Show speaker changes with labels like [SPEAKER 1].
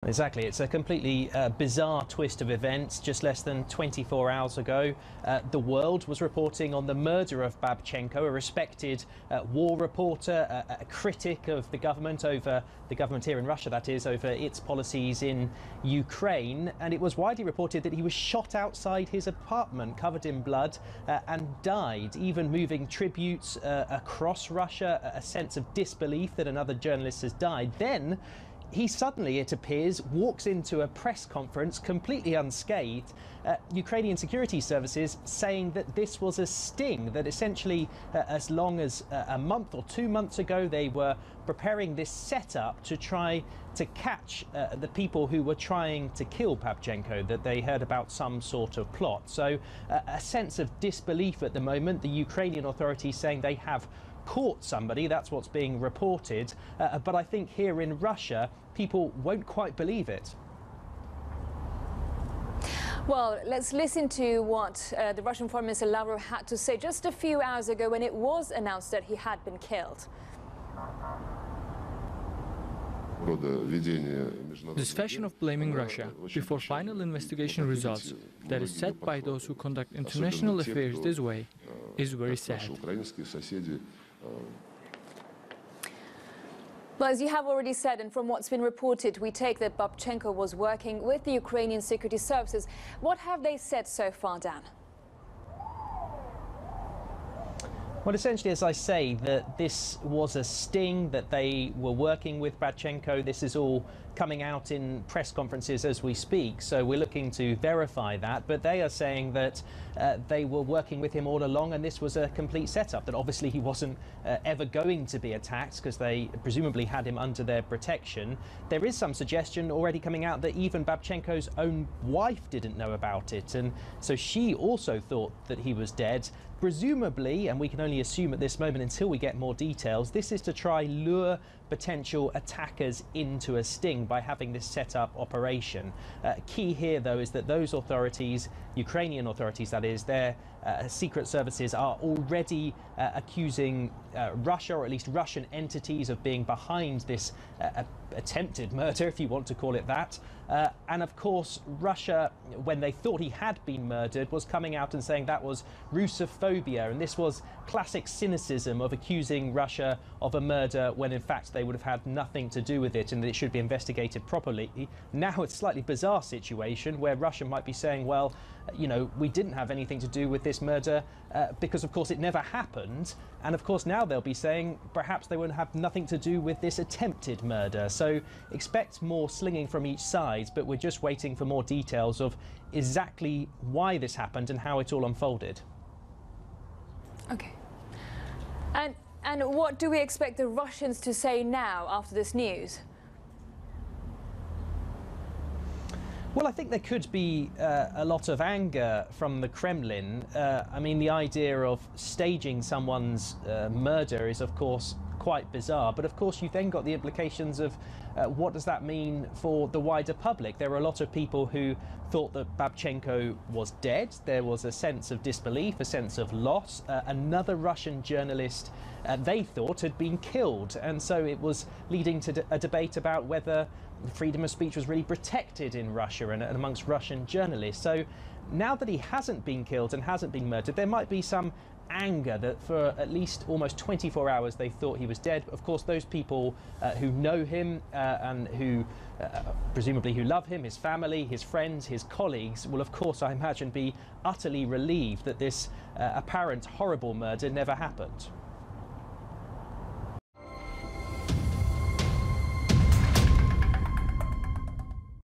[SPEAKER 1] Exactly. It's a completely bizarre twist of events. Just less than 24 hours ago, the world was reporting on the murder of Babchenko, a respected war reporter, a critic of the government here in Russia, that is, over its policies in Ukraine. And it was widely reported that he was shot outside his apartment, covered in blood, and died, even moving tributes across Russia, a sense of disbelief that another journalist has died. Then he suddenly, it appears, walks into a press conference completely unscathed. Ukrainian security services saying that this was a sting, that essentially as long as a month or 2 months ago they were preparing this setup to try to catch the people who were trying to kill Babchenko, that they heard about some sort of plot. So a sense of disbelief at the moment. The Ukrainian authorities saying they have caught somebody, that's what's being reported, but I think here in Russia people won't quite believe it.
[SPEAKER 2] Well, let's listen to what the Russian Foreign Minister Lavrov had to say just a few hours ago when it was announced that he had been killed.
[SPEAKER 3] This fashion of blaming Russia before final investigation results, that is set by those who conduct international affairs this way, is very sad.
[SPEAKER 2] Well, as you have already said, and from what's been reported, we take that Babchenko was working with the Ukrainian security services. What have they said so far, Dan?
[SPEAKER 1] Well, essentially, as I say, that this was a sting, that they were working with Babchenko. This is all coming out in press conferences as we speak, so we're looking to verify that. But they are saying that they were working with him all along, and this was a complete setup, that obviously he wasn't ever going to be attacked because they presumably had him under their protection. There is some suggestion already coming out that even Babchenko's own wife didn't know about it, and so she also thought that he was dead. Presumably, and we can only assume at this moment until we get more details, this is to try lure potential attackers into a sting by having this set-up operation. Key here, though, is that those authorities, Ukrainian authorities that is, their secret services are already accusing Russia, or at least Russian entities, of being behind this attempted murder, if you want to call it that. And of course, Russia, when they thought he had been murdered, was coming out and saying that was Russophobia, and this was classic cynicism of accusing Russia of a murder when in fact they would have had nothing to do with it and that it should be investigated properly. Now it's a slightly bizarre situation where Russia might be saying, well, you know, we didn't have anything to do with this murder because of course it never happened, and of course now they'll be saying perhaps they won't have nothing to do with this attempted murder. So expect more slinging from each side, but we're just waiting for more details of exactly why this happened and how it all unfolded.
[SPEAKER 2] Okay. And what do we expect the Russians to say now after this news?
[SPEAKER 1] Well, I think there could be a lot of anger from the Kremlin. I mean, the idea of staging someone's murder is, of course, quite bizarre. But of course, you've then got the implications of what does that mean for the wider public? There were a lot of people who thought that Babchenko was dead. There was a sense of disbelief, a sense of loss. Another Russian journalist they thought had been killed. And so it was leading to a debate about whether freedom of speech was really protected in Russia and amongst Russian journalists. So now that he hasn't been killed and hasn't been murdered, there might be some anger that for at least almost 24 hours they thought he was dead. Of course, those people who know him and who presumably who love him, his family, his friends, his colleagues, will of course, I imagine, be utterly relieved that this apparent horrible murder never happened.